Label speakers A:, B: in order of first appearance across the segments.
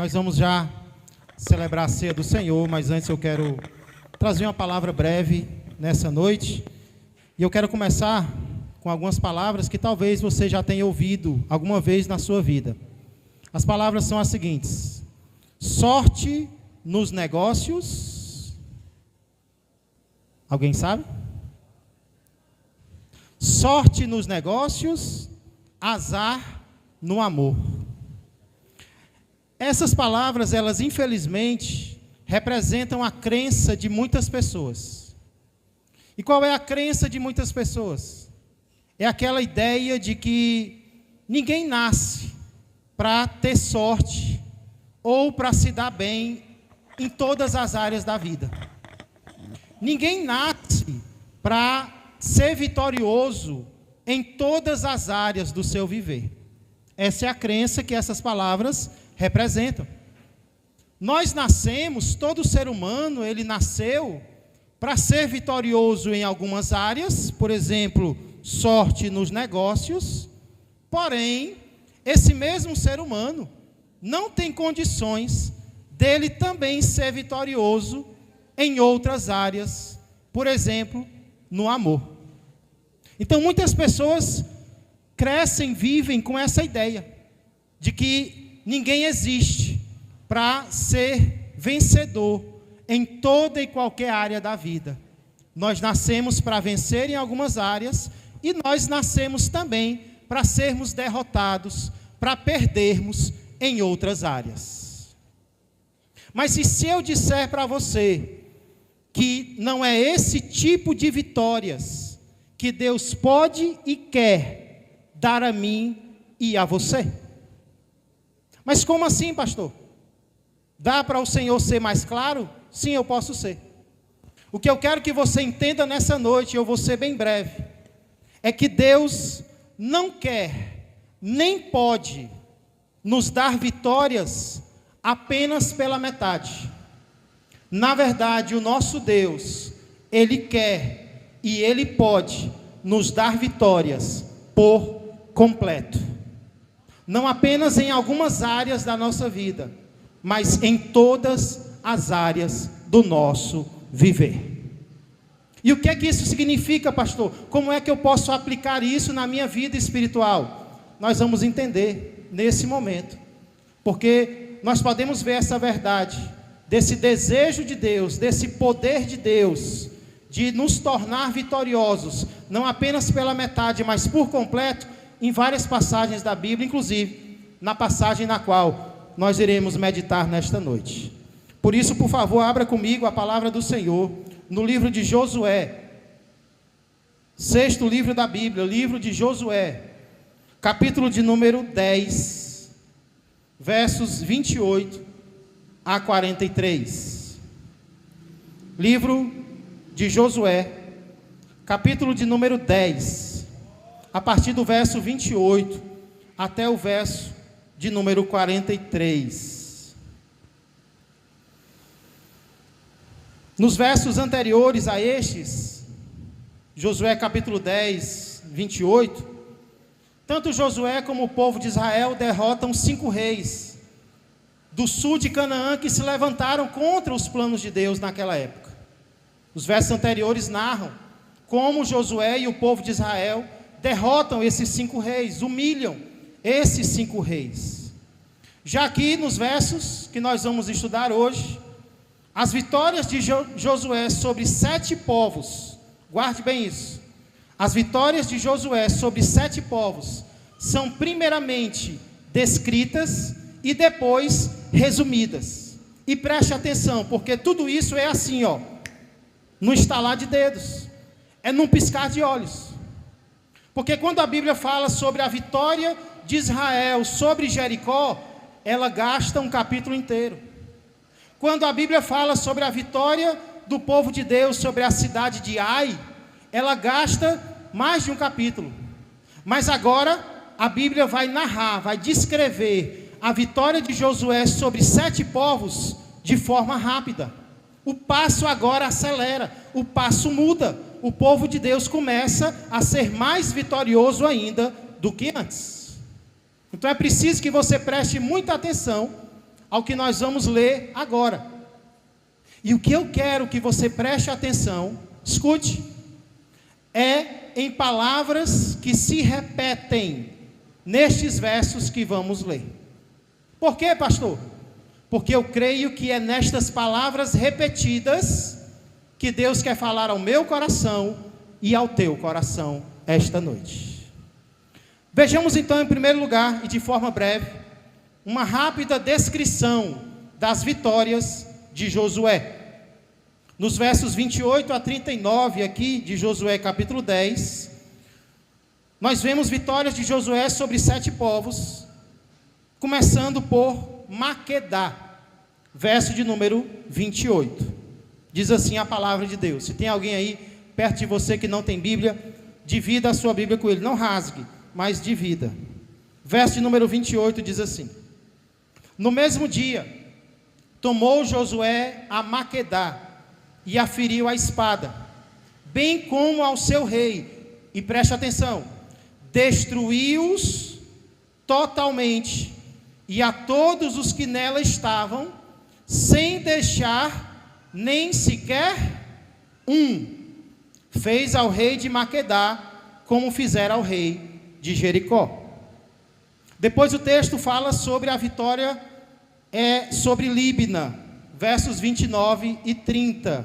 A: Nós vamos já celebrar a ceia do Senhor, mas antes eu quero trazer uma palavra breve nessa noite. E eu quero começar com algumas palavras que talvez você já tenha ouvido alguma vez na sua vida. As palavras são as seguintes: sorte nos negócios. Alguém sabe? Sorte nos negócios, azar no amor. Essas palavras, elas infelizmente representam a crença de muitas pessoas. E qual é a crença de muitas pessoas? É aquela ideia de que ninguém nasce para ter sorte ou para se dar bem em todas as áreas da vida. Ninguém nasce para ser vitorioso em todas as áreas do seu viver. Essa é a crença que essas palavras representam. Nós nascemos, todo ser humano, ele nasceu para ser vitorioso em algumas áreas, por exemplo, sorte nos negócios, porém, esse mesmo ser humano não tem condições dele também ser vitorioso em outras áreas, por exemplo, no amor. Então, muitas pessoas crescem, vivem com essa ideia de que ninguém existe para ser vencedor em toda e qualquer área da vida. Nós nascemos para vencer em algumas áreas e nós nascemos também para sermos derrotados, para perdermos em outras áreas. Mas se eu disser para você que não é esse tipo de vitórias que Deus pode e quer dar a mim e a você? Mas como assim, pastor? Dá para o Senhor ser mais claro? Sim, eu posso ser. O que eu quero que você entenda nessa noite, eu vou ser bem breve, é que Deus não quer, nem pode, nos dar vitórias apenas pela metade. Na verdade, o nosso Deus, Ele quer e Ele pode nos dar vitórias por completo. Não apenas em algumas áreas da nossa vida, mas em todas as áreas do nosso viver. E o que é que isso significa, pastor? Como é que eu posso aplicar isso na minha vida espiritual? Nós vamos entender nesse momento, porque nós podemos ver essa verdade, desse desejo de Deus, desse poder de Deus, de nos tornar vitoriosos, não apenas pela metade, mas por completo, em várias passagens da Bíblia, inclusive na passagem na qual nós iremos meditar nesta noite. Por isso, por favor, abra comigo a palavra do Senhor no livro de Josué, 6º livro da Bíblia, livro de Josué, capítulo de número 10, versos 28 a 43. Livro de Josué, capítulo de número 10, a partir do verso 28 até o verso de número 43. Nos versos anteriores a estes, Josué capítulo 10, 28, tanto Josué como o povo de Israel derrotam 5 reis do sul de Canaã que se levantaram contra os planos de Deus naquela época. Os versos anteriores narram como Josué e o povo de Israel derrotam esses 5 reis, humilham esses 5 reis. Já aqui nos versos que nós vamos estudar hoje, as vitórias de Josué sobre 7 povos, guarde bem isso, as vitórias de Josué sobre 7 povos, são primeiramente descritas e depois resumidas. E preste atenção, porque tudo isso é assim, no estalar de dedos, é num piscar de olhos. Porque quando a Bíblia fala sobre a vitória de Israel sobre Jericó, ela gasta um capítulo inteiro. Quando a Bíblia fala sobre a vitória do povo de Deus sobre a cidade de Ai, ela gasta mais de um capítulo. Mas agora a Bíblia vai narrar, vai descrever a vitória de Josué sobre 7 povos de forma rápida. O passo agora acelera, o passo muda. O povo de Deus começa a ser mais vitorioso ainda do que antes. Então é preciso que você preste muita atenção ao que nós vamos ler agora. E o que eu quero que você preste atenção, escute, é em palavras que se repetem nestes versos que vamos ler. Por quê, pastor? Porque eu creio que é nestas palavras repetidas que Deus quer falar ao meu coração e ao teu coração esta noite. Vejamos então, em primeiro lugar, e de forma breve, uma rápida descrição das vitórias de Josué. Nos versos 28 a 39 aqui de Josué capítulo 10, nós vemos vitórias de Josué sobre 7 povos, começando por Maquedá, verso de número 28. Diz assim a palavra de Deus. Se tem alguém aí perto de você que não tem Bíblia, divida a sua Bíblia com ele, não rasgue, mas divida. Verso de número 28 diz assim: no mesmo dia, tomou Josué a Maquedá e a feriu a espada, bem como ao seu rei, e preste atenção, destruiu-os totalmente, e a todos os que nela estavam, sem deixar nem sequer um. Fez ao rei de Maquedá, como fizera ao rei de Jericó. Depois o texto fala sobre a vitória sobre Líbina, versos 29 e 30.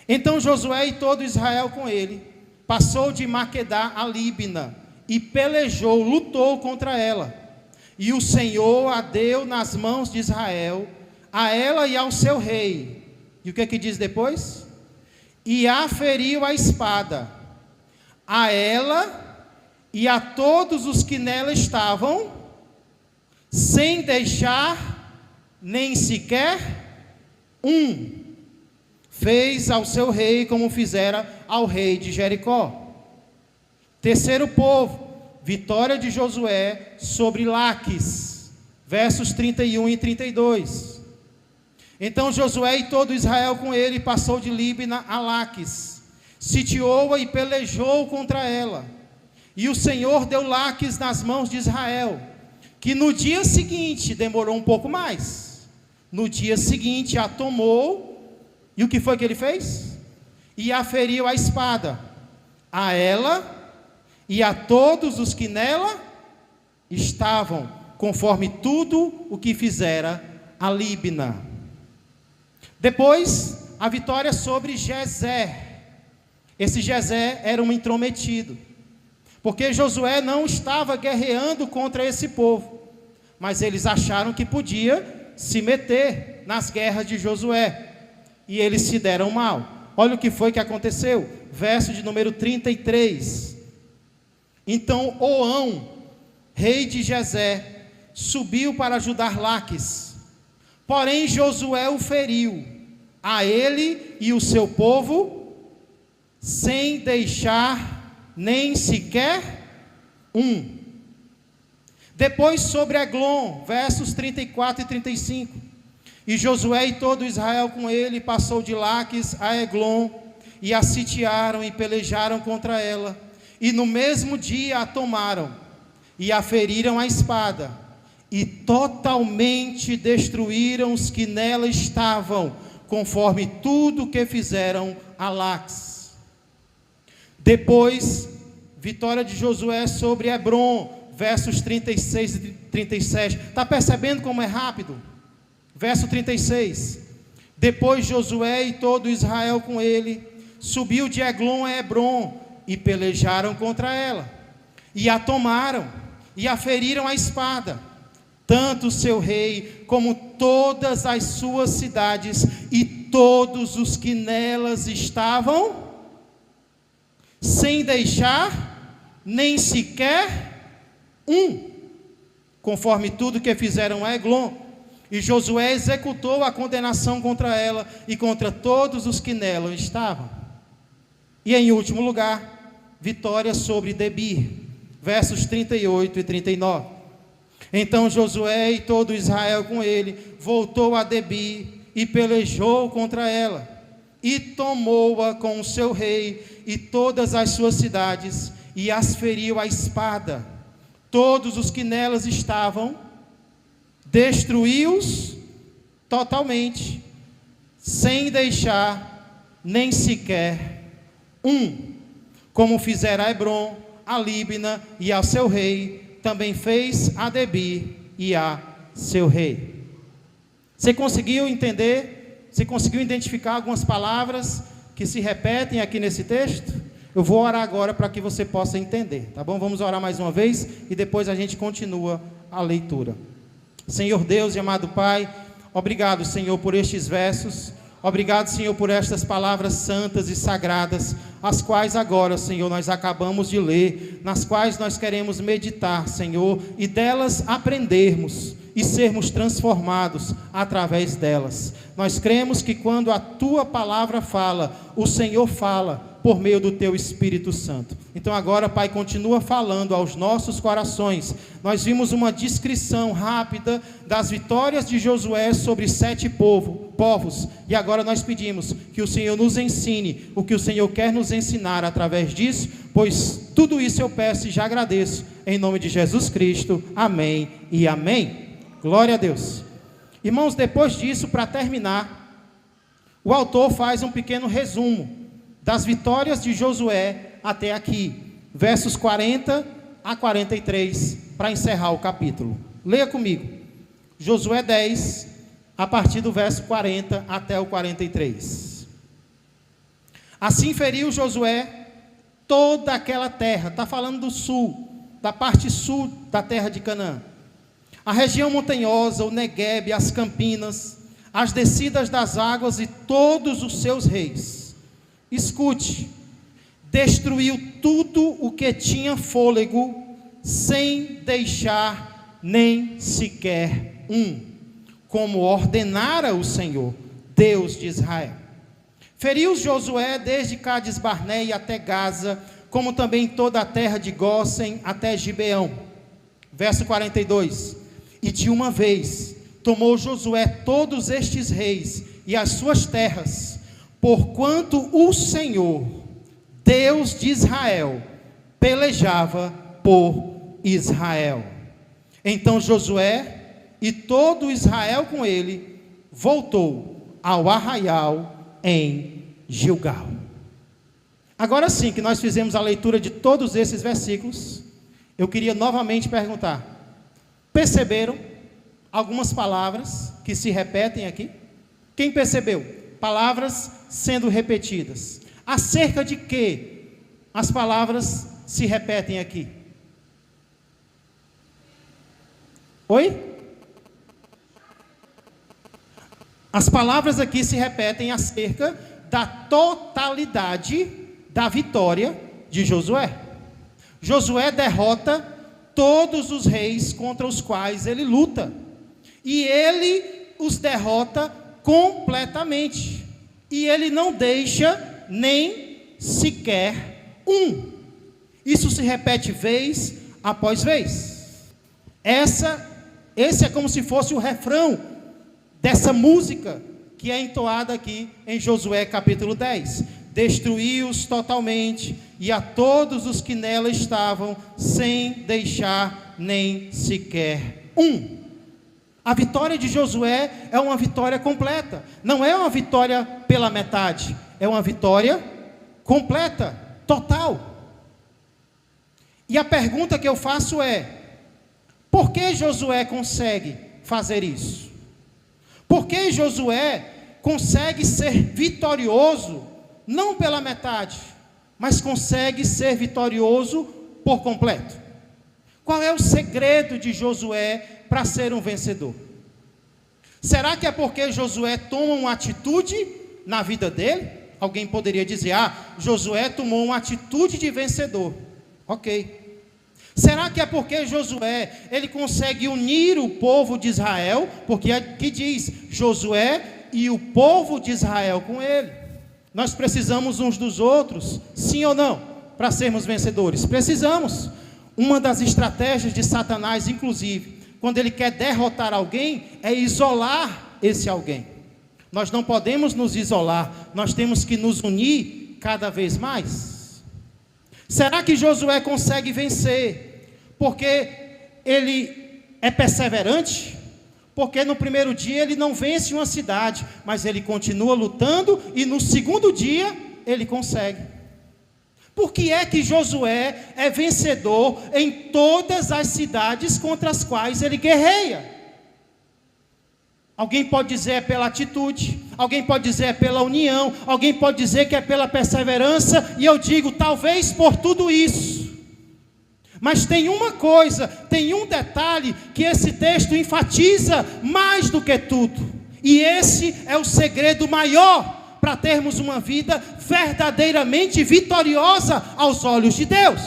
A: Então Josué e todo Israel com ele, passou de Maquedá a Líbina, e pelejou, lutou contra ela. E o Senhor a deu nas mãos de Israel, a ela e ao seu rei. E o que é que diz depois? E a feriu a espada, a ela e a todos os que nela estavam, sem deixar nem sequer um. Fez ao seu rei como fizera ao rei de Jericó. Terceiro povo, vitória de Josué sobre Laques, versos 31 e 32. Então Josué e todo Israel com ele passou de Líbina a Laques, sitiou-a e pelejou contra ela. E o Senhor deu Laques nas mãos de Israel, que no dia seguinte, demorou um pouco mais, no dia seguinte a tomou, e o que foi que ele fez? E a feriu a espada, a ela e a todos os que nela estavam, conforme tudo o que fizera a Líbina. Depois, a vitória sobre Gezer. Esse Gezer era um intrometido, porque Josué não estava guerreando contra esse povo, mas eles acharam que podia se meter nas guerras de Josué, e eles se deram mal. Olha o que foi que aconteceu, verso de número 33. Então Oão, rei de Gezer, subiu para ajudar Laques, porém Josué o feriu, a ele e o seu povo, sem deixar nem sequer um. Depois sobre Eglon, versos 34 e 35. E Josué e todo Israel com ele passou de Laques a Eglon, e a sitiaram e pelejaram contra ela, e no mesmo dia a tomaram, e a feriram a espada, e totalmente destruíram os que nela estavam, conforme tudo que fizeram a Laques. Depois, vitória de Josué sobre Hebron, versos 36 e 37. Está percebendo como é rápido? Verso 36. Depois Josué e todo Israel com ele, subiu de Eglon a Hebron, e pelejaram contra ela, e a tomaram, e a feriram a espada, tanto o seu rei, como todas as suas cidades, e todos os que nelas estavam, sem deixar nem sequer um, conforme tudo que fizeram a Eglon. E Josué executou a condenação contra ela e contra todos os que nela estavam. E em último lugar, vitória sobre Debir, versos 38 e 39. Então Josué e todo Israel com ele voltou a Debir e pelejou contra ela, e tomou-a com o seu rei e todas as suas cidades, e as feriu a espada. Todos os que nelas estavam, destruiu-os totalmente, sem deixar nem sequer um, como fizera a Hebron, a Líbina e ao seu rei, também fez a Debir e a seu rei. Você conseguiu entender? Você conseguiu identificar algumas palavras que se repetem aqui nesse texto? Eu vou orar agora para que você possa entender, tá bom? Vamos orar mais uma vez e depois a gente continua a leitura. Senhor Deus e amado Pai, obrigado, Senhor, por estes versos. Obrigado, Senhor, por estas palavras santas e sagradas, as quais agora, Senhor, nós acabamos de ler, nas quais nós queremos meditar, Senhor, e delas aprendermos e sermos transformados através delas. Nós cremos que quando a Tua palavra fala, o Senhor fala por meio do Teu Espírito Santo. Então agora, Pai, continua falando aos nossos corações. Nós vimos uma descrição rápida das vitórias de Josué sobre 7 povos, e agora nós pedimos que o Senhor nos ensine o que o Senhor quer nos ensinar através disso, pois tudo isso eu peço e já agradeço, em nome de Jesus Cristo, amém e amém. Glória a Deus. Irmãos, depois disso, para terminar, o autor faz um pequeno resumo das vitórias de Josué até aqui, versos 40 a 43, para encerrar o capítulo. Leia comigo, Josué 10, a partir do verso 40 até o 43. Assim feriu Josué toda aquela terra, está falando do sul, da parte sul da terra de Canaã, a região montanhosa, o Neguebe, as campinas, as descidas das águas e todos os seus reis. Escute, destruiu tudo o que tinha fôlego, sem deixar nem sequer um, como ordenara o Senhor, Deus de Israel. Feriu Josué desde Cades Barneia até Gaza, como também toda a terra de Gósen até Gibeão. Verso 42. E de uma vez tomou Josué todos estes reis e as suas terras, porquanto o Senhor, Deus de Israel, pelejava por Israel. Então Josué e todo Israel com ele voltou ao arraial em Gilgal. Agora sim que nós fizemos a leitura de todos esses versículos, eu queria novamente perguntar: perceberam algumas palavras que se repetem aqui? Quem percebeu? Palavras sendo repetidas. Acerca de que as palavras se repetem aqui? Oi? As palavras aqui se repetem acerca da totalidade da vitória de Josué. Josué derrota todos os reis contra os quais ele luta, e ele os derrota completamente, e ele não deixa nem sequer um. Isso se repete vez após vez. Esse é como se fosse o refrão dessa música que é entoada aqui em Josué capítulo 10. Destruiu-os totalmente, e a todos os que nela estavam, sem deixar nem sequer um. A vitória de Josué é uma vitória completa, não é uma vitória pela metade, é uma vitória completa, total. E a pergunta que eu faço é: por que Josué consegue fazer isso? Por que Josué consegue ser vitorioso, não pela metade, mas consegue ser vitorioso por completo? Qual é o segredo de Josué para ser um vencedor? Será que é porque Josué toma uma atitude na vida dele? Alguém poderia dizer: Josué tomou uma atitude de vencedor. Ok. Será que é porque Josué, ele consegue unir o povo de Israel? Porque aqui diz, Josué e o povo de Israel com ele. Nós precisamos uns dos outros, sim ou não, para sermos vencedores? Precisamos. Uma das estratégias de Satanás, inclusive, quando ele quer derrotar alguém, é isolar esse alguém. Nós não podemos nos isolar, nós temos que nos unir cada vez mais. Será que Josué consegue vencer porque ele é perseverante? Porque no primeiro dia ele não vence uma cidade, mas ele continua lutando e no segundo dia ele consegue. Por que é que Josué é vencedor em todas as cidades contra as quais ele guerreia? Alguém pode dizer é pela atitude, alguém pode dizer é pela união, alguém pode dizer que é pela perseverança, e eu digo, talvez por tudo isso. Mas tem uma coisa, tem um detalhe que esse texto enfatiza mais do que tudo. E esse é o segredo maior para termos uma vida verdadeiramente vitoriosa aos olhos de Deus.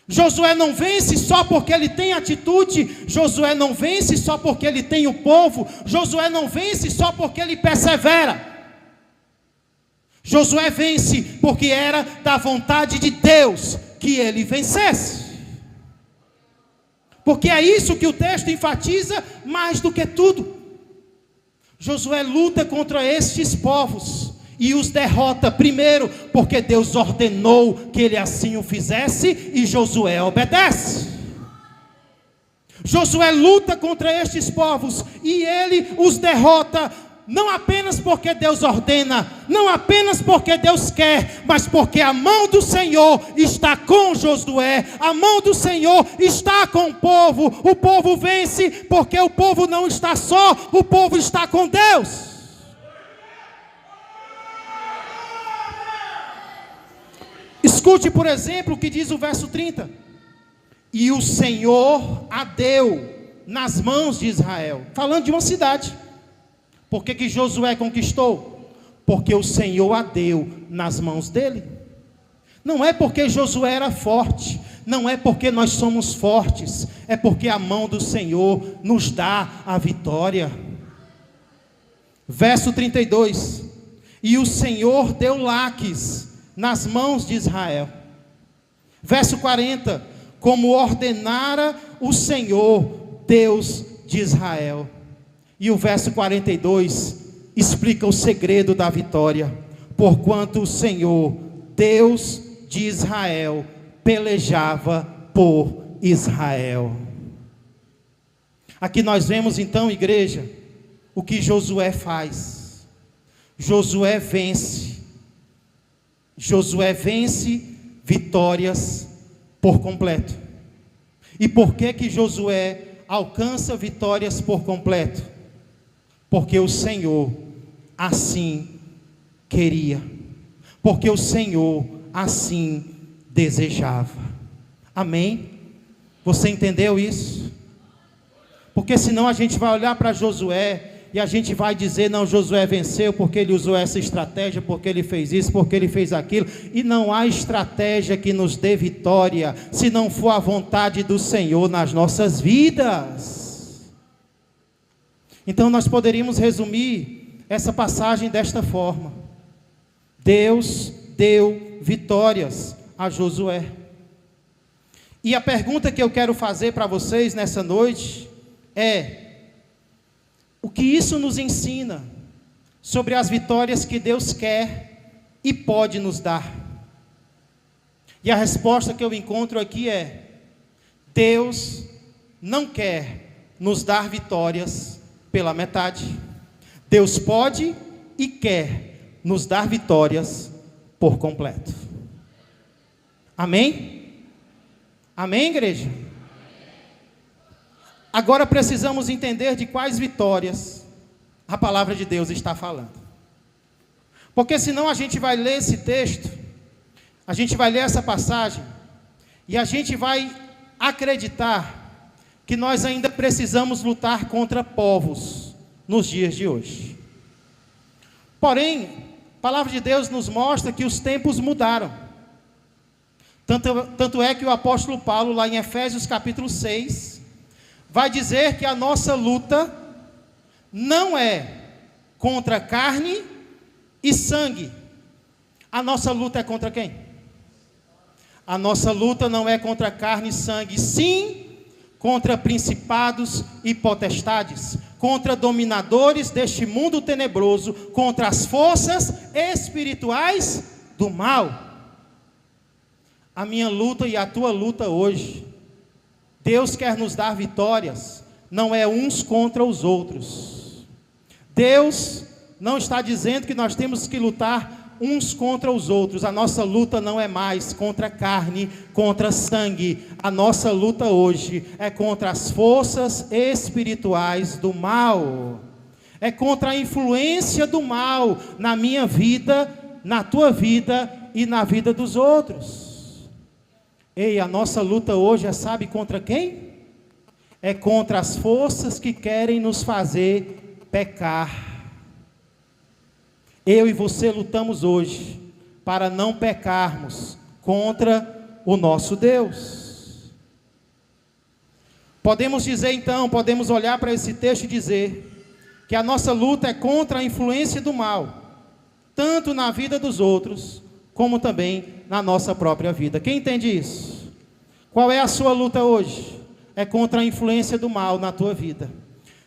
A: Josué não vence só porque ele tem atitude, Josué não vence só porque ele tem o povo, Josué não vence só porque ele persevera. Josué vence porque era da vontade de Deus que ele vencesse. Porque é isso que o texto enfatiza mais do que tudo. Josué luta contra estes povos e os derrota primeiro porque Deus ordenou que ele assim o fizesse e Josué obedece. Josué luta contra estes povos e ele os derrota não apenas porque Deus ordena, não apenas porque Deus quer, mas porque a mão do Senhor está com Josué, a mão do Senhor está com o povo vence, porque o povo não está só, o povo está com Deus. Escute, por exemplo, o que diz o verso 30. E o Senhor a deu nas mãos de Israel, falando de uma cidade. Por que Josué conquistou? Porque o Senhor a deu nas mãos dele. Não é porque Josué era forte, não é porque nós somos fortes, é porque a mão do Senhor nos dá a vitória. Verso 32. E o Senhor deu Laques nas mãos de Israel. Verso 40. Como ordenara o Senhor, Deus de Israel. E o verso 42 explica o segredo da vitória. Porquanto o Senhor, Deus de Israel, pelejava por Israel. Aqui nós vemos então, igreja, o que Josué faz. Josué vence. Josué vence vitórias por completo. E por que Josué alcança vitórias por completo? Porque o Senhor assim queria, porque o Senhor assim desejava. Amém? Você entendeu isso? Porque senão a gente vai olhar para Josué e a gente vai dizer, não, Josué venceu porque ele usou essa estratégia, porque ele fez isso, porque ele fez aquilo. E não há estratégia que nos dê vitória, se não for a vontade do Senhor nas nossas vidas. Então nós poderíamos resumir essa passagem desta forma. Deus deu vitórias a Josué. E a pergunta que eu quero fazer para vocês nessa noite é: o que isso nos ensina sobre as vitórias que Deus quer e pode nos dar? E a resposta que eu encontro aqui é: Deus não quer nos dar vitórias pela metade. Deus pode e quer nos dar vitórias por completo. Amém? Amém, igreja? Agora precisamos entender de quais vitórias a palavra de Deus está falando. Porque senão a gente vai ler esse texto, a gente vai ler essa passagem, e a gente vai acreditar que nós ainda precisamos lutar contra povos nos dias de hoje. Porém, a palavra de Deus nos mostra que os tempos mudaram. Tanto é que o apóstolo Paulo, lá em Efésios capítulo 6, vai dizer que a nossa luta não é contra carne e sangue. A nossa luta é contra quem? A nossa luta não é contra carne e sangue, sim contra principados e potestades, contra dominadores deste mundo tenebroso, contra as forças espirituais do mal. A minha luta e a tua luta hoje, Deus quer nos dar vitórias, não é uns contra os outros. Deus não está dizendo que nós temos que lutar uns contra os outros. A nossa luta não é mais contra carne, contra sangue. A nossa luta hoje é contra as forças espirituais do mal. É contra a influência do mal na minha vida, na tua vida e na vida dos outros. Ei, a nossa luta hoje sabe contra quem? É contra as forças que querem nos fazer pecar. Eu e você lutamos hoje para não pecarmos contra o nosso Deus. Podemos dizer então, podemos olhar para esse texto e dizer que a nossa luta é contra a influência do mal, tanto na vida dos outros, como também na nossa própria vida. Quem entende isso? Qual é a sua luta hoje? É contra a influência do mal na tua vida.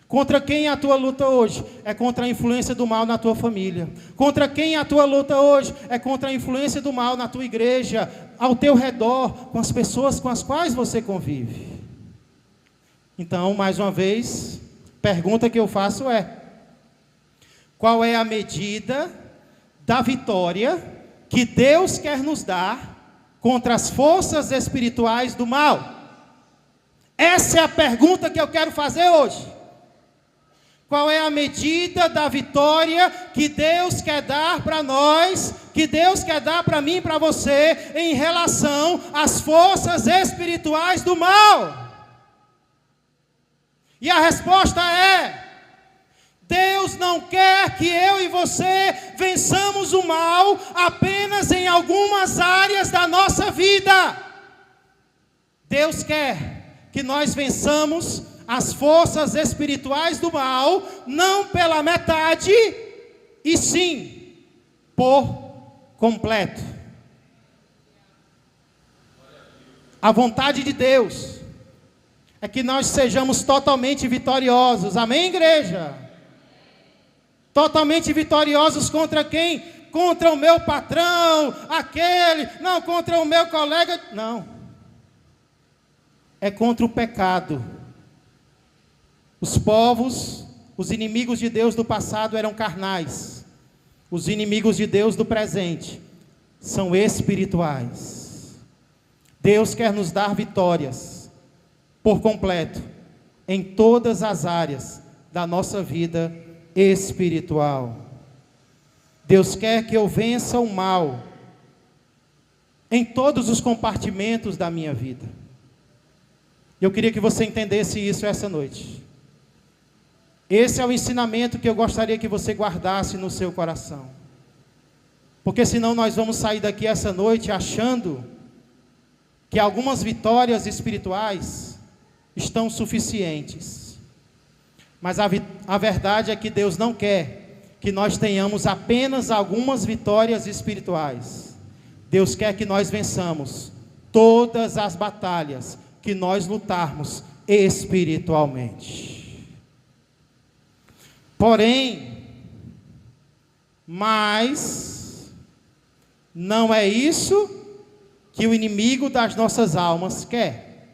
A: Contra quem é a tua luta hoje? É contra a influência do mal na tua família. Contra quem é a tua luta hoje? É contra a influência do mal na tua igreja, ao teu redor, com as pessoas com as quais você convive. Então, mais uma vez, pergunta que eu faço é: qual é a medida da vitória que Deus quer nos dar contra as forças espirituais do mal? Essa é a pergunta que eu quero fazer hoje. Qual é a medida da vitória que Deus quer dar para nós, que Deus quer dar para mim e para você, em relação às forças espirituais do mal? E a resposta é: Deus não quer que eu e você vençamos o mal apenas em algumas áreas da nossa vida. Deus quer que nós vençamos as forças espirituais do mal, não pela metade, e sim por completo. A vontade de Deus é que nós sejamos totalmente vitoriosos. Amém, igreja? Totalmente vitoriosos contra quem? Contra o meu patrão, aquele, não, contra o meu colega, não. É contra o pecado. Os povos, os inimigos de Deus do passado eram carnais. Os inimigos de Deus do presente são espirituais. Deus quer nos dar vitórias por completo em todas as áreas da nossa vida espiritual. Deus quer que eu vença o mal em todos os compartimentos da minha vida. Eu queria que você entendesse isso essa noite. Esse é o ensinamento que eu gostaria que você guardasse no seu coração. Porque senão nós vamos sair daqui essa noite achando que algumas vitórias espirituais estão suficientes. Mas a verdade é que Deus não quer que nós tenhamos apenas algumas vitórias espirituais. Deus quer que nós vençamos todas as batalhas que nós lutarmos espiritualmente. Porém, mas não é isso que o inimigo das nossas almas quer.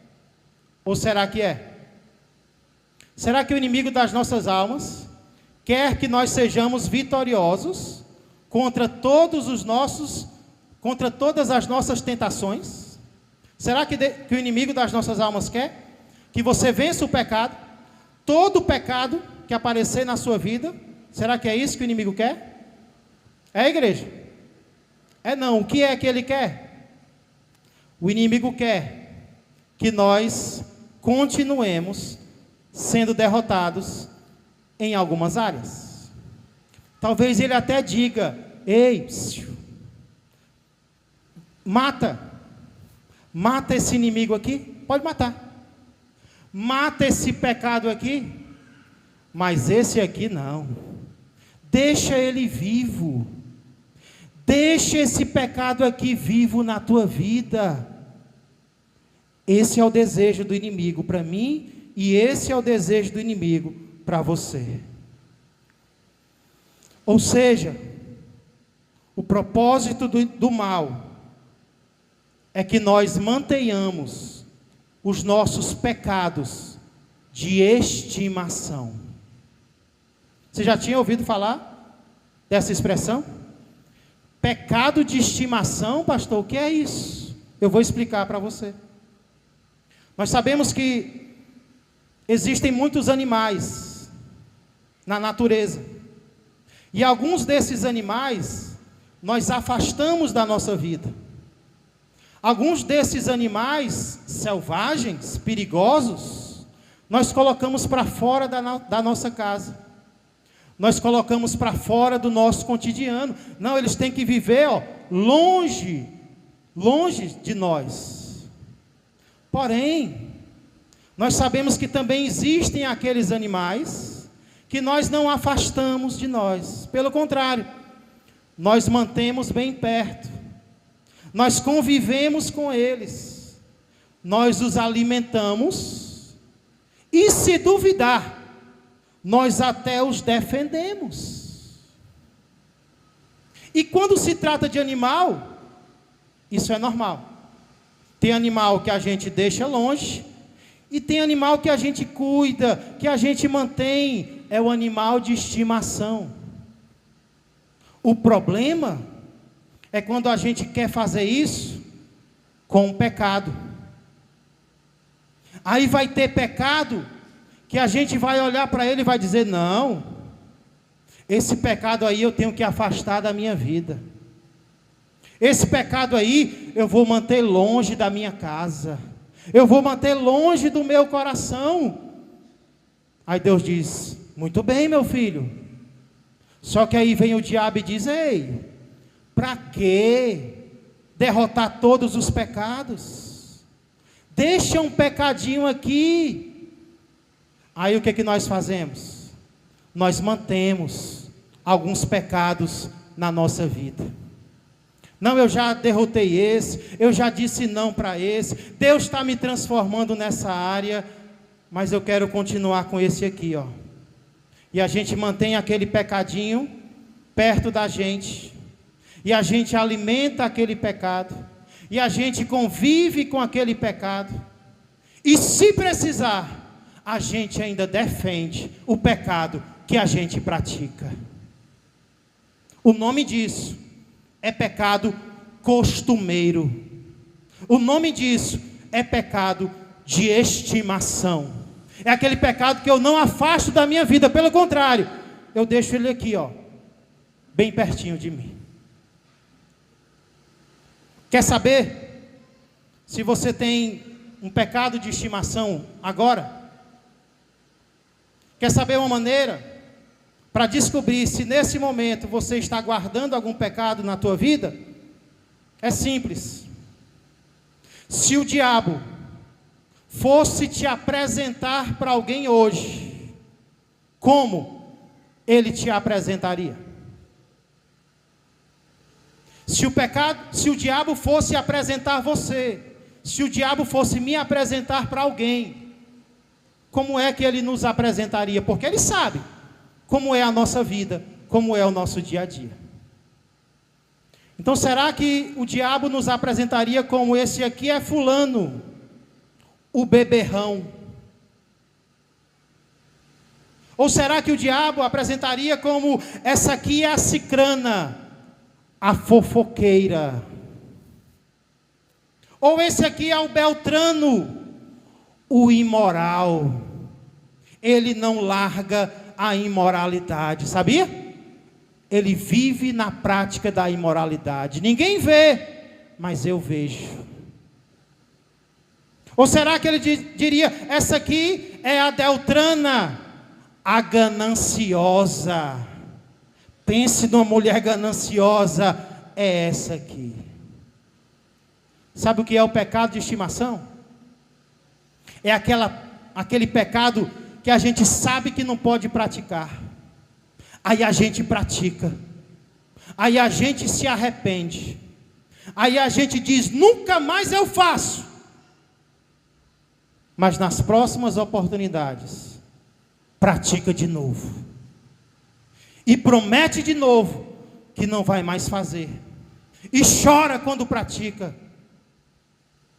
A: Ou será que é? Será que o inimigo das nossas almas quer que nós sejamos vitoriosos contra todas as nossas tentações? Será que o inimigo das nossas almas quer que você vença o pecado, todo o pecado que aparecer na sua vida? Será que é isso que o inimigo quer? É, igreja? É não. O que é que ele quer? O inimigo quer que nós continuemos sendo derrotados em algumas áreas. Talvez ele até diga: ei, mata esse inimigo aqui, pode matar. Mata esse pecado aqui. Mas esse aqui não. Deixa ele vivo. Deixa esse pecado aqui vivo na tua vida. Esse é o desejo do inimigo para mim, e esse é o desejo do inimigo para você. Ou seja, o propósito do mal é que nós mantenhamos os nossos pecados de estimação. Você já tinha ouvido falar dessa expressão? Pecado de estimação, pastor, o que é isso? Eu vou explicar para você. Nós sabemos que existem muitos animais na natureza. E alguns desses animais nós afastamos da nossa vida. Alguns desses animais selvagens, perigosos, nós colocamos para fora da nossa casa. Nós colocamos para fora do nosso cotidiano. Não, eles têm que viver, longe de nós. Porém, nós sabemos que também existem aqueles animais que nós não afastamos de nós. Pelo contrário, nós mantemos bem perto. Nós convivemos com eles. Nós os alimentamos. E se duvidar, nós até os defendemos. E quando se trata de animal, isso é normal. Tem animal que a gente deixa longe, e tem animal que a gente cuida, que a gente mantém, é o animal de estimação. O problema é quando a gente quer fazer isso com o pecado. Aí vai ter pecado que a gente vai olhar para ele e vai dizer, não, esse pecado aí eu tenho que afastar da minha vida. Esse pecado aí eu vou manter longe da minha casa. Eu vou manter longe do meu coração. Aí Deus diz, muito bem, meu filho. Só que aí vem o diabo e diz, ei, para que derrotar todos os pecados? Deixa um pecadinho aqui. Aí o que nós fazemos? Nós mantemos alguns pecados na nossa vida. Não, eu já derrotei esse, eu já disse não para esse, Deus está me transformando nessa área, mas eu quero continuar com esse aqui, E a gente mantém aquele pecadinho perto da gente, e a gente alimenta aquele pecado, e a gente convive com aquele pecado, e se precisar, a gente ainda defende o pecado que a gente pratica. O nome disso é pecado costumeiro. O nome disso é pecado de estimação. É aquele pecado que eu não afasto da minha vida, pelo contrário, eu deixo ele aqui, bem pertinho de mim. Quer saber se você tem um pecado de estimação agora? Quer saber uma maneira para descobrir se nesse momento você está guardando algum pecado na tua vida? É simples. Se o diabo fosse te apresentar para alguém hoje, como ele te apresentaria? Se o diabo fosse apresentar você, se o diabo fosse me apresentar para alguém, como é que ele nos apresentaria? Porque ele sabe como é a nossa vida, como é o nosso dia a dia. Então será que o diabo nos apresentaria como esse aqui é fulano, o beberrão? Ou será que o diabo apresentaria como essa aqui é a cicrana, a fofoqueira? Ou esse aqui é o Beltrano, o imoral? Ele não larga a imoralidade, sabia? Ele vive na prática da imoralidade. Ninguém vê, mas eu vejo. Ou será que ele diria, essa aqui é a Deltrana, a gananciosa? Pense numa mulher gananciosa, é essa aqui. Sabe o que é o pecado de estimação? É aquele pecado que a gente sabe que não pode praticar. Aí a gente pratica. Aí a gente se arrepende. Aí a gente diz, nunca mais eu faço. Mas nas próximas oportunidades, pratica de novo. E promete de novo que não vai mais fazer. E chora quando pratica.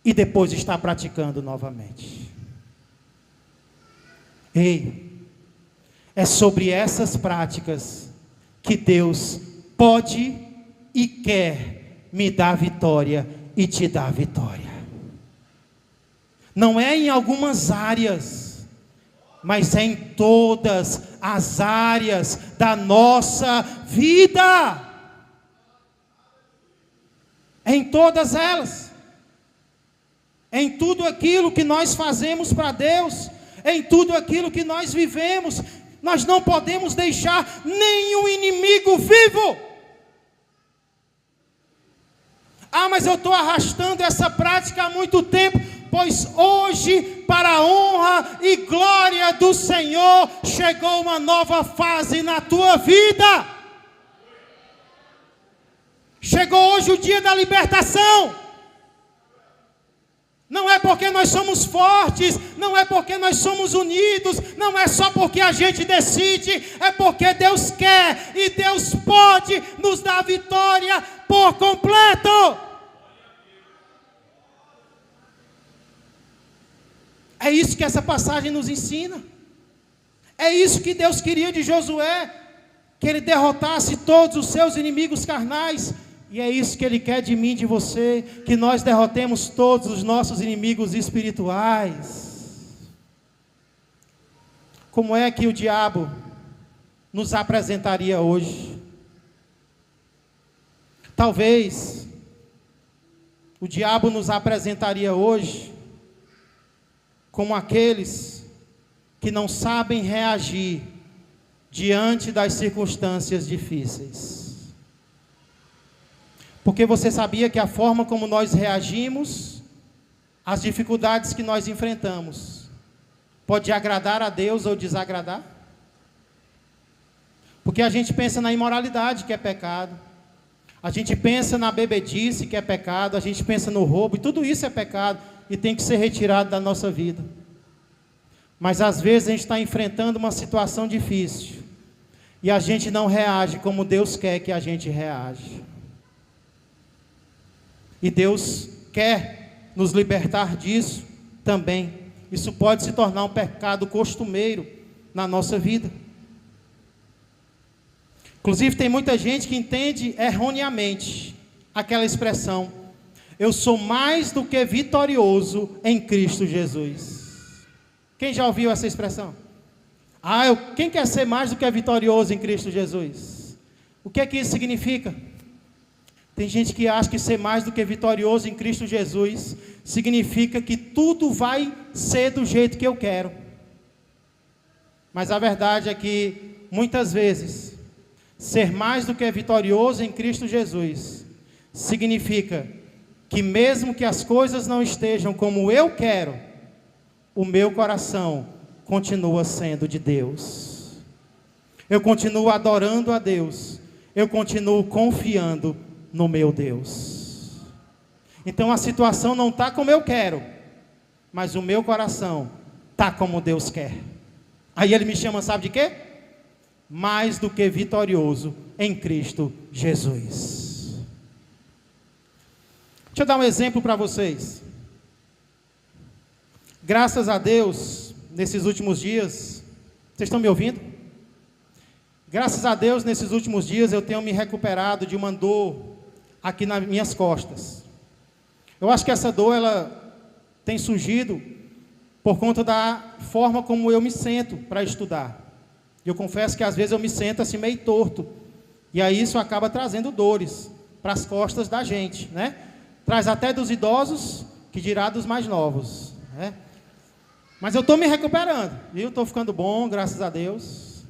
A: E depois está praticando novamente. Ei, é sobre essas práticas que Deus pode e quer me dar vitória e te dar vitória. Não é em algumas áreas, mas é em todas as áreas da nossa vida. É em todas elas. É em tudo aquilo que nós fazemos para Deus, é em tudo aquilo que nós vivemos. Nós não podemos deixar nenhum inimigo vivo. Ah, mas eu estou arrastando essa prática há muito tempo. Pois hoje, para a honra e glória do Senhor, chegou uma nova fase na tua vida. Chegou hoje o dia da libertação. Não é porque nós somos fortes, não é porque nós somos unidos, não é só porque a gente decide, é porque Deus quer e Deus pode nos dar vitória por completo. É isso que essa passagem nos ensina. É isso que Deus queria de Josué, que ele derrotasse todos os seus inimigos carnais. E é isso que Ele quer de mim e de você, que nós derrotemos todos os nossos inimigos espirituais. Como é que o diabo nos apresentaria hoje? Talvez o diabo nos apresentaria hoje como aqueles que não sabem reagir diante das circunstâncias difíceis. Porque você sabia que a forma como nós reagimos às dificuldades que nós enfrentamos pode agradar a Deus ou desagradar? Porque a gente pensa na imoralidade, que é pecado. A gente pensa na bebedice, que é pecado. A gente pensa no roubo, e tudo isso é pecado e tem que ser retirado da nossa vida. Mas às vezes a gente está enfrentando uma situação difícil e a gente não reage como Deus quer que a gente reaja. E Deus quer nos libertar disso também. Isso pode se tornar um pecado costumeiro na nossa vida. Inclusive tem muita gente que entende erroneamente aquela expressão: eu sou mais do que vitorioso em Cristo Jesus. Quem já ouviu essa expressão? Quem quer ser mais do que vitorioso em Cristo Jesus? O que é que isso significa? Tem gente que acha que ser mais do que vitorioso em Cristo Jesus significa que tudo vai ser do jeito que eu quero. Mas a verdade é que, muitas vezes, ser mais do que vitorioso em Cristo Jesus significa que mesmo que as coisas não estejam como eu quero, o meu coração continua sendo de Deus. Eu continuo adorando a Deus. Eu continuo confiando no meu Deus. Então a situação não está como eu quero, mas o meu coração está como Deus quer. Aí Ele me chama, sabe de quê? Mais do que vitorioso em Cristo Jesus. Deixa eu dar um exemplo para vocês. Graças a Deus, nesses últimos dias, vocês estão me ouvindo? Graças a Deus, nesses últimos dias eu tenho me recuperado de uma dor aqui nas minhas costas. Eu acho que essa dor, ela tem surgido por conta da forma como eu me sento para estudar. Eu confesso que às vezes eu me sento assim meio torto, e aí isso acaba trazendo dores para as costas da gente, né? Traz até dos idosos, que dirá dos mais novos, né? Mas eu estou me recuperando, viu? Estou ficando bom, graças a Deus.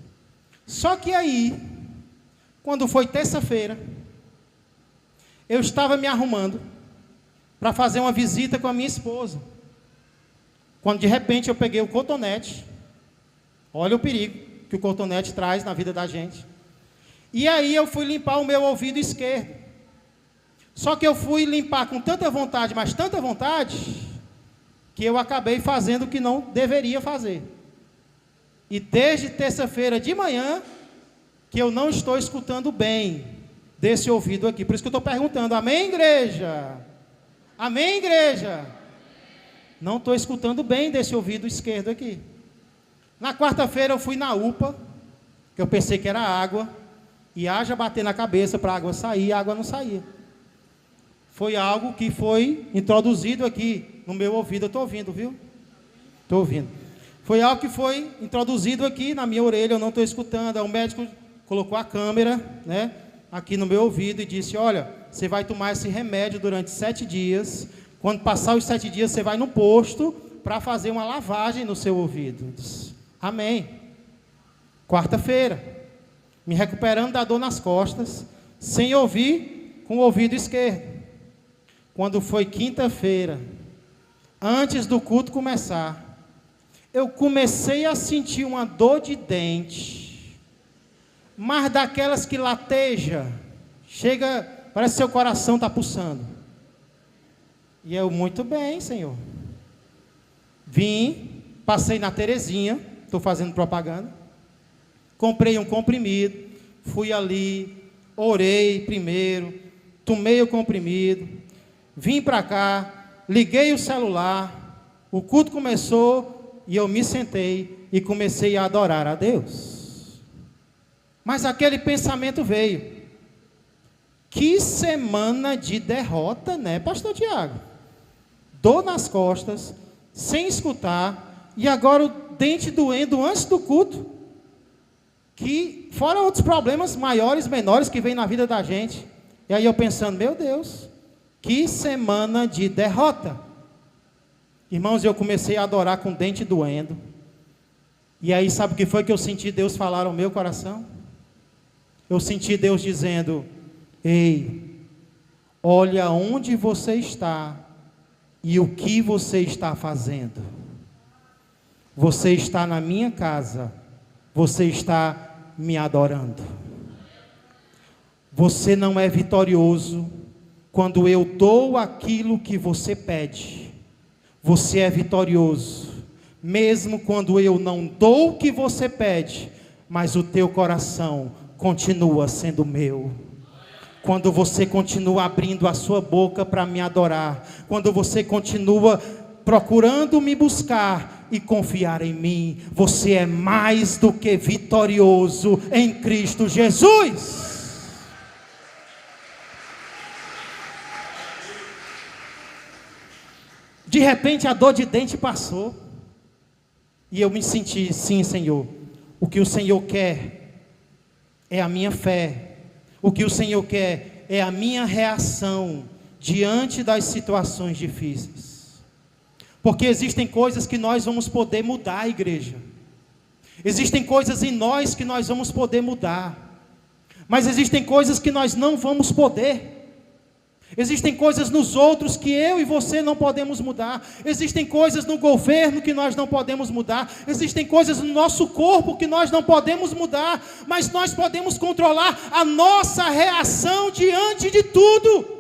A: Só que aí, quando foi terça-feira, eu estava me arrumando para fazer uma visita com a minha esposa, quando de repente eu peguei o cotonete. Olha o perigo que o cotonete traz na vida da gente. E aí eu fui limpar o meu ouvido esquerdo. Só que eu fui limpar com tanta vontade, mas tanta vontade, que eu acabei fazendo o que não deveria fazer. E desde terça-feira de manhã, que eu não estou escutando bem desse ouvido aqui. Por isso que eu estou perguntando: amém, igreja? Amém, igreja? Não estou escutando bem desse ouvido esquerdo aqui. Na quarta-feira eu fui na UPA, que eu pensei que era água, e haja bater na cabeça para a água sair, a água não saía. Foi algo que foi introduzido aqui no meu ouvido, eu estou ouvindo, viu? Estou ouvindo. Foi algo que foi introduzido aqui na minha orelha, eu não estou escutando. Aí o médico colocou a câmera, né, aqui no meu ouvido e disse: olha, você vai tomar esse remédio durante 7 dias. Quando passar os 7 dias, você vai no posto para fazer uma lavagem no seu ouvido. Disse, amém. Quarta-feira, me recuperando da dor nas costas, sem ouvir, com o ouvido esquerdo. Quando foi quinta-feira, antes do culto começar, eu comecei a sentir uma dor de dente, mas daquelas que lateja, chega, parece que seu coração está pulsando. E eu, muito bem, Senhor. Vim, passei na Terezinha, estou fazendo propaganda, comprei um comprimido, fui ali, orei primeiro, tomei o comprimido, vim para cá, liguei o celular, o culto começou e eu me sentei e comecei a adorar a Deus. Mas aquele pensamento veio: que semana de derrota, né, pastor Tiago? Dor nas costas, sem escutar, e agora o dente doendo antes do culto, que fora outros problemas maiores, menores que vem na vida da gente. E aí eu pensando, meu Deus, que semana de derrota. Irmãos, eu comecei a adorar com o dente doendo. E aí sabe o que foi que eu senti Deus falar ao meu coração? Eu senti Deus dizendo: ei, olha onde você está e o que você está fazendo. Você está na minha casa, você está me adorando. Você não é vitorioso quando eu dou aquilo que você pede. Você é vitorioso mesmo quando eu não dou o que você pede, mas o teu coração continua sendo meu. Quando você continua abrindo a sua boca para me adorar, quando você continua procurando me buscar e confiar em mim, você é mais do que vitorioso em Cristo Jesus. De repente a dor de dente passou, e eu me senti, sim, Senhor, o que o Senhor quer é a minha fé, o que o Senhor quer é a minha reação diante das situações difíceis. Porque existem coisas que nós vamos poder mudar, igreja. Existem coisas em nós que nós vamos poder mudar. Mas existem coisas que nós não vamos poder. Existem coisas nos outros que eu e você não podemos mudar. Existem coisas no governo que nós não podemos mudar. Existem coisas no nosso corpo que nós não podemos mudar. Mas nós podemos controlar a nossa reação diante de tudo.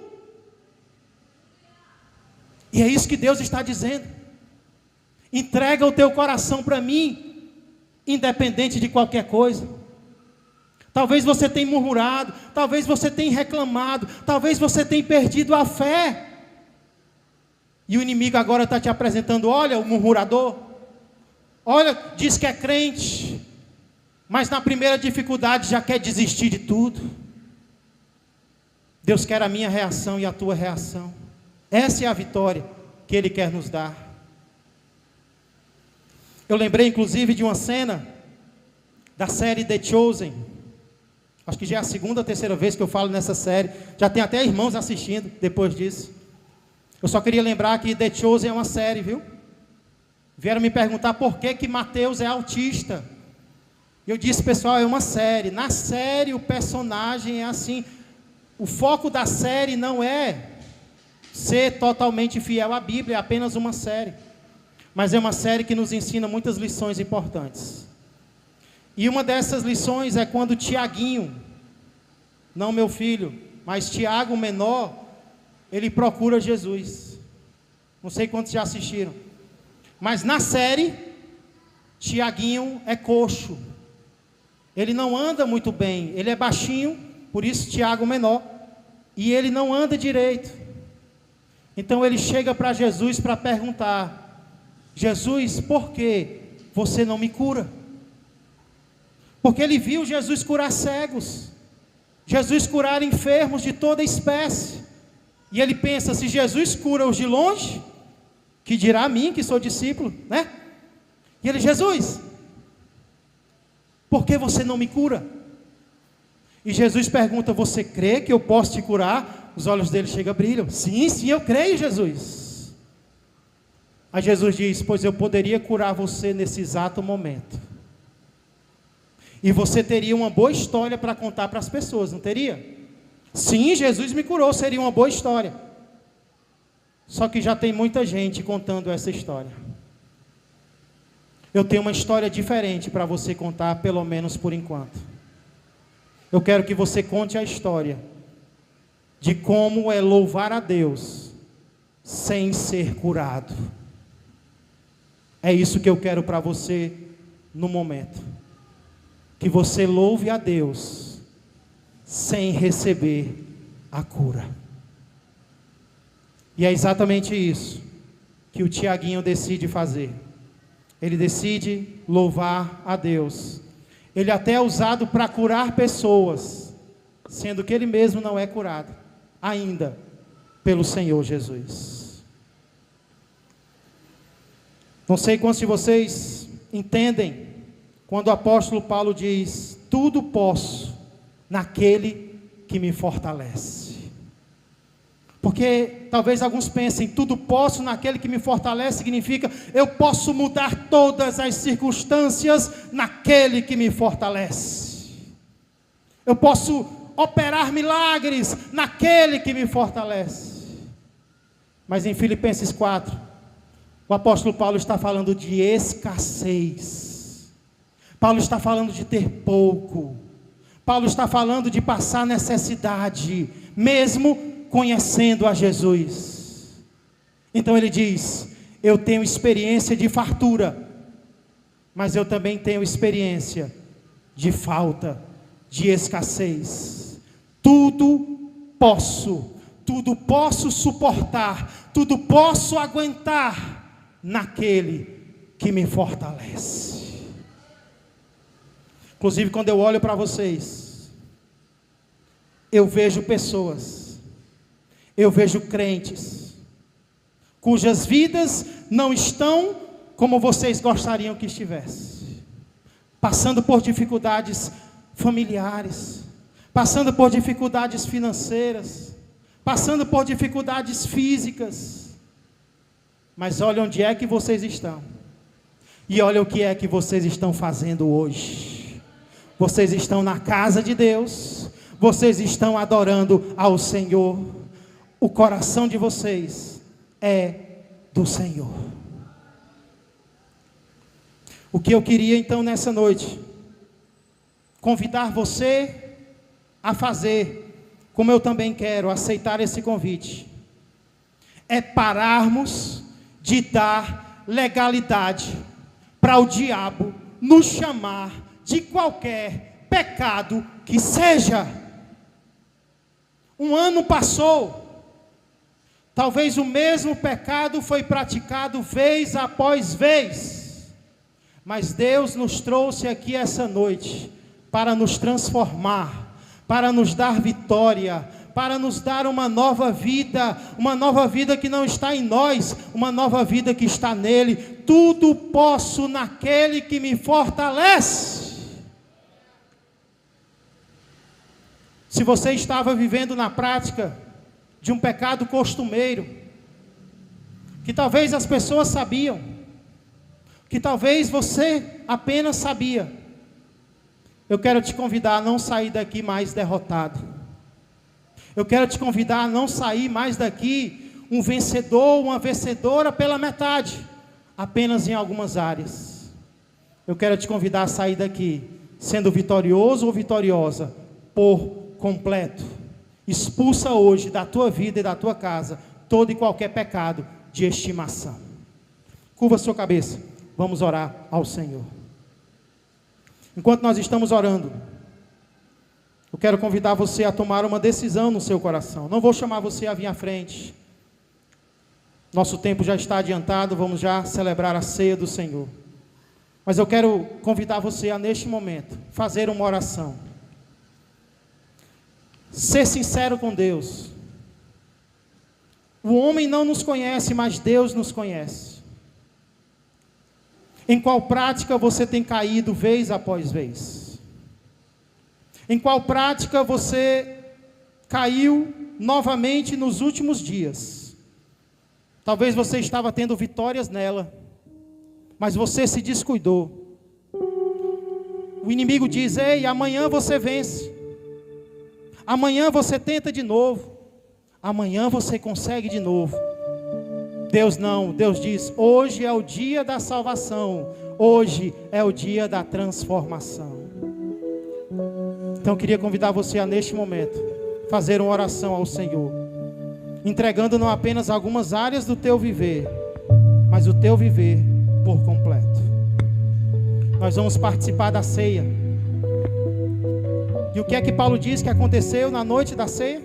A: E é isso que Deus está dizendo. Entrega o teu coração para mim, independente de qualquer coisa. Talvez você tenha murmurado, talvez você tenha reclamado, talvez você tenha perdido a fé. E o inimigo agora está te apresentando: olha o murmurador, olha, diz que é crente, mas na primeira dificuldade já quer desistir de tudo. Deus quer a minha reação e a tua reação. Essa é a vitória que Ele quer nos dar. Eu lembrei inclusive de uma cena da série The Chosen. Acho que já é a segunda ou terceira vez que eu falo nessa série. Já tem até irmãos assistindo depois disso. Eu só queria lembrar que The Chosen é uma série, viu? Vieram me perguntar por que Mateus é autista. Eu disse, pessoal, é uma série. Na série o personagem é assim. O foco da série não é ser totalmente fiel à Bíblia, é apenas uma série. Mas é uma série que nos ensina muitas lições importantes. E uma dessas lições é quando Tiaguinho, não meu filho, mas Tiago menor, ele procura Jesus. Não sei quantos já assistiram. Mas na série, Tiaguinho é coxo. Ele não anda muito bem. Ele é baixinho, por isso Tiago menor. E ele não anda direito. Então ele chega para Jesus para perguntar: Jesus, por que você não me cura. Porque ele viu Jesus curar cegos, Jesus curar enfermos de toda espécie. E ele pensa, se Jesus cura os de longe, que dirá a mim que sou discípulo, né? E ele, Jesus, por que você não me cura? E Jesus pergunta, você crê que eu posso te curar? Os olhos dele chegam a brilhar. Sim, sim, eu creio, Jesus. Aí Jesus diz, pois eu poderia curar você nesse exato momento. E você teria uma boa história para contar para as pessoas, não teria? Sim, Jesus me curou, seria uma boa história. Só que já tem muita gente contando essa história. Eu tenho uma história diferente para você contar, pelo menos por enquanto. Eu quero que você conte a história de como é louvar a Deus sem ser curado. É isso que eu quero para você no momento. Que você louve a Deus sem receber a cura. E é exatamente isso que o Tiaguinho decide fazer. Ele decide louvar a Deus. Ele até é usado para curar pessoas, sendo que ele mesmo não é curado, ainda, pelo Senhor Jesus. Não sei quantos de vocês entendem, quando o apóstolo Paulo diz, tudo posso naquele que me fortalece. Porque talvez alguns pensem, tudo posso naquele que me fortalece, significa, eu posso mudar todas as circunstâncias naquele que me fortalece. Eu posso operar milagres naquele que me fortalece. Mas em Filipenses 4, o apóstolo Paulo está falando de escassez. Paulo está falando de ter pouco. Paulo está falando de passar necessidade, mesmo conhecendo a Jesus. Então ele diz, eu tenho experiência de fartura, mas eu também tenho experiência de falta, de escassez. Tudo posso suportar, tudo posso aguentar naquele que me fortalece. Inclusive quando eu olho para vocês, eu vejo pessoas, eu vejo crentes, cujas vidas não estão como vocês gostariam que estivesse, passando por dificuldades familiares, passando por dificuldades financeiras, passando por dificuldades físicas, mas olha onde é que vocês estão, e olha o que é que vocês estão fazendo hoje. Vocês estão na casa de Deus, vocês estão adorando ao Senhor, o coração de vocês é do Senhor. O que eu queria então nessa noite, convidar você a fazer, como eu também quero aceitar esse convite, é pararmos de dar legalidade para o diabo nos chamar de qualquer pecado que seja. Um ano passou, talvez o mesmo pecado foi praticado vez após vez, mas Deus nos trouxe aqui essa noite para nos transformar, para nos dar vitória, para nos dar uma nova vida que não está em nós, uma nova vida que está nele. Tudo posso naquele que me fortalece. Se você estava vivendo na prática de um pecado costumeiro, que talvez as pessoas sabiam, que talvez você apenas sabia, eu quero te convidar a não sair daqui mais derrotado. Eu quero te convidar a não sair mais daqui um vencedor, uma vencedora pela metade, apenas em algumas áreas. Eu quero te convidar a sair daqui sendo vitorioso ou vitoriosa por completo. Expulsa hoje da tua vida e da tua casa todo e qualquer pecado de estimação. Curva a sua cabeça, vamos orar ao Senhor. Enquanto nós estamos orando, eu quero convidar você a tomar uma decisão no seu coração. Não vou chamar você a vir à frente. Nosso tempo já está adiantado, vamos já celebrar a ceia do Senhor. Mas eu quero convidar você a, neste momento, fazer uma oração. Ser sincero com Deus. O homem não nos conhece, mas Deus nos conhece. Em qual prática você tem caído vez após vez? Em qual prática você caiu novamente nos últimos dias? Talvez você estava tendo vitórias nela, mas você se descuidou. O inimigo diz: ei, amanhã você vence. Amanhã você tenta de novo. Amanhã você consegue de novo. Deus não, Deus diz: hoje é o dia da salvação. Hoje é o dia da transformação. Então eu queria convidar você a, neste momento, fazer uma oração ao Senhor, entregando não apenas algumas áreas do teu viver, mas o teu viver por completo. Nós vamos participar da ceia. E o que é que Paulo diz que aconteceu na noite da ceia?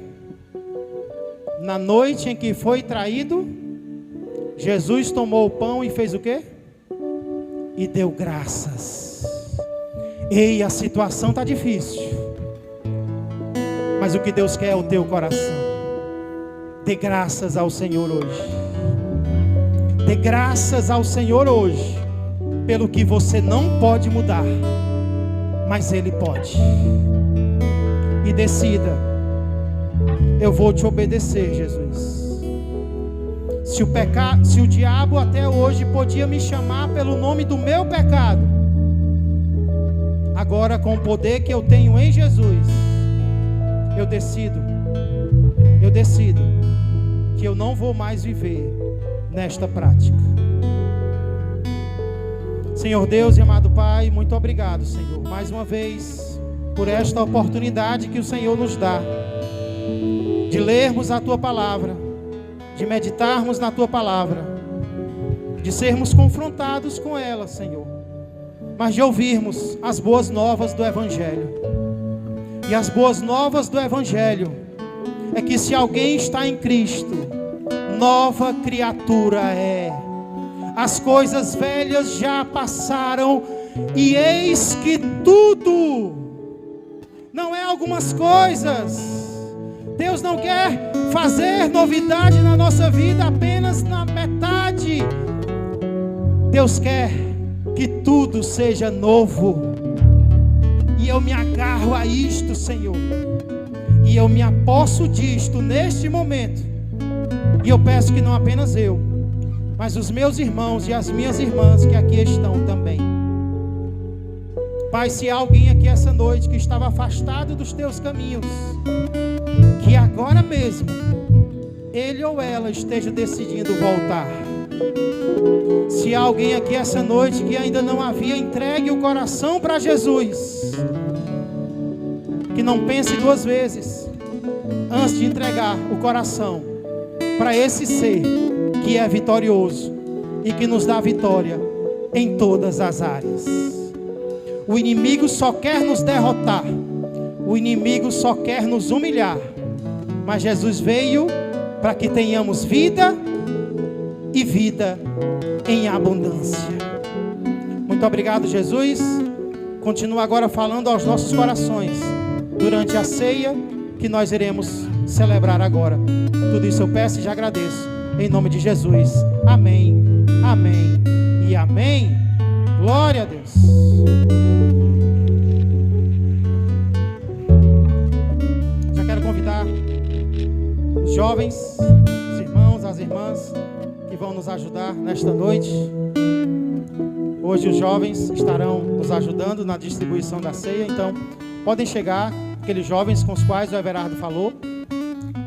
A: Na noite em que foi traído, Jesus tomou o pão e fez o quê? E deu graças. Ei, a situação está difícil, mas o que Deus quer é o teu coração. Dê graças ao Senhor hoje. Dê graças ao Senhor hoje, pelo que você não pode mudar, mas Ele pode. E decida: eu vou te obedecer, Jesus. Se o diabo até hoje podia me chamar pelo nome do meu pecado, agora, com o poder que eu tenho em Jesus, eu decido que eu não vou mais viver nesta prática. Senhor Deus e amado Pai, muito obrigado, Senhor, mais uma vez, por esta oportunidade que o Senhor nos dá, de lermos a Tua Palavra, de meditarmos na Tua Palavra, de sermos confrontados com ela, Senhor, mas de ouvirmos as boas novas do Evangelho. E as boas novas do Evangelho é que se alguém está em Cristo, nova criatura é. As coisas velhas já passaram e eis que tudo, não é algumas coisas. Deus não quer fazer novidade na nossa vida apenas na metade. Deus quer que tudo seja novo. E eu me agarro a isto, Senhor. E eu me aposso disto neste momento. E eu peço que não apenas eu, mas os meus irmãos e as minhas irmãs que aqui estão também. Pai, se há alguém aqui essa noite que estava afastado dos teus caminhos, que agora mesmo ele ou ela esteja decidindo voltar. Se há alguém aqui essa noite que ainda não havia entregue o coração para Jesus, que não pense duas vezes antes de entregar o coração para esse ser que é vitorioso e que nos dá vitória em todas as áreas. O inimigo só quer nos derrotar, o inimigo só quer nos humilhar, mas Jesus veio para que tenhamos vida e vida em abundância. Muito obrigado, Jesus. Continua agora falando aos nossos corações durante a ceia que nós iremos celebrar agora. Tudo isso eu peço e já agradeço em nome de Jesus. Amém, amém e amém. Glória a Deus. Já quero convidar os jovens, os irmãos, as irmãs que vão nos ajudar nesta noite. Hoje os jovens estarão nos ajudando na distribuição da ceia, então podem chegar aqueles jovens com os quais o Everardo falou.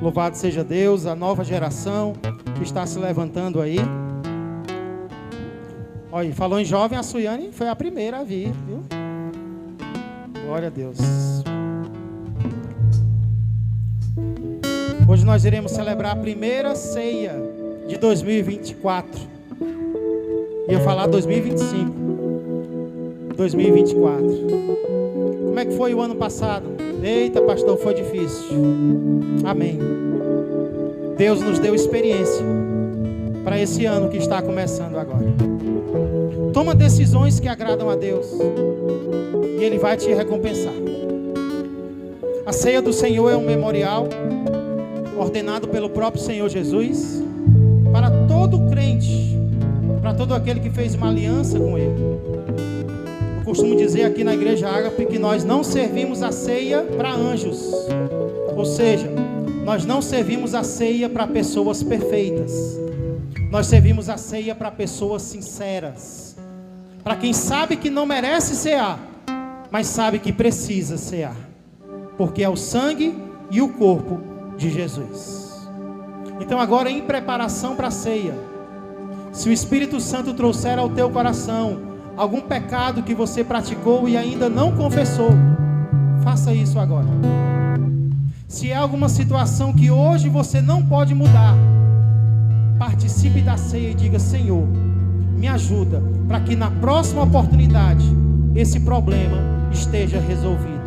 A: Louvado seja Deus, a nova geração que está se levantando aí. Olha, falou em jovem, a Suiane foi a primeira a vir, viu? Glória a Deus. Hoje nós iremos celebrar a primeira ceia de 2024. Ia falar 2025. 2024. Como é que foi o ano passado? Eita, pastor, foi difícil. Amém. Deus nos deu experiência. para esse ano que está começando agora. Toma decisões que agradam a Deus e Ele vai te recompensar. A ceia do Senhor é um memorial ordenado pelo próprio Senhor Jesus para todo crente, para todo aquele que fez uma aliança com Ele. Eu costumo dizer aqui na Igreja Ágape que nós não servimos a ceia para anjos, ou seja, nós não servimos a ceia para pessoas perfeitas. Nós servimos a ceia para pessoas sinceras, para quem sabe que não merece cear, mas sabe que precisa cear, porque é o sangue e o corpo de Jesus. Então agora, em preparação para a ceia, se o Espírito Santo trouxer ao teu coração algum pecado que você praticou e ainda não confessou, faça isso agora. Se é alguma situação que hoje você não pode mudar, participe da ceia e diga: Senhor, me ajuda para que na próxima oportunidade esse problema esteja resolvido.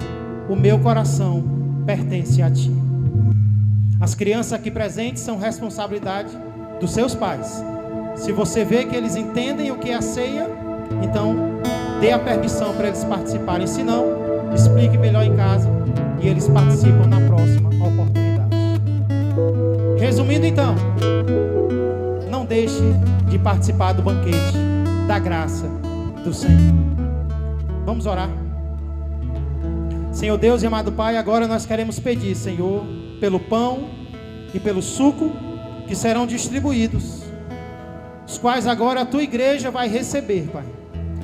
A: O meu coração pertence a Ti. As crianças aqui presentes são responsabilidade dos seus pais. Se você vê que eles entendem o que é a ceia, então dê a permissão para eles participarem. Se não, explique melhor em casa e eles participam na próxima oportunidade. Resumindo então, não deixe de participar do banquete da graça do Senhor. Vamos orar. Senhor Deus e amado Pai, agora nós queremos pedir, Senhor, pelo pão e pelo suco que serão distribuídos, os quais agora a Tua igreja vai receber, Pai,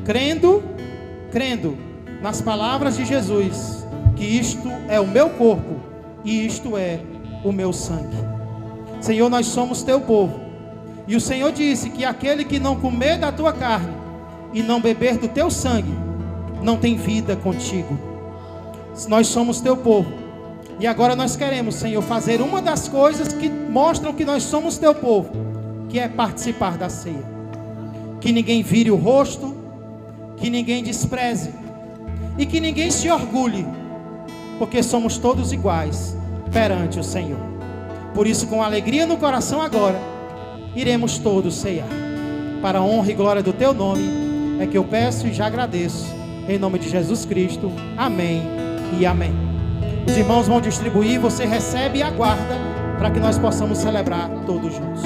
A: crendo nas palavras de Jesus, que isto é o meu corpo e isto é o meu sangue. Senhor, nós somos Teu povo, e o Senhor disse que aquele que não comer da Tua carne e não beber do Teu sangue, não tem vida contigo. Nós somos Teu povo, e agora nós queremos, Senhor, fazer uma das coisas que mostram que nós somos Teu povo, que é participar da ceia. Que ninguém vire o rosto, que ninguém despreze, e que ninguém se orgulhe, porque somos todos iguais perante o Senhor. Por isso, com alegria no coração agora, iremos todos ceiar. Para a honra e glória do Teu nome, é que eu peço e já agradeço, em nome de Jesus Cristo, amém e amém. Os irmãos vão distribuir, você recebe e aguarda, para que nós possamos celebrar todos juntos.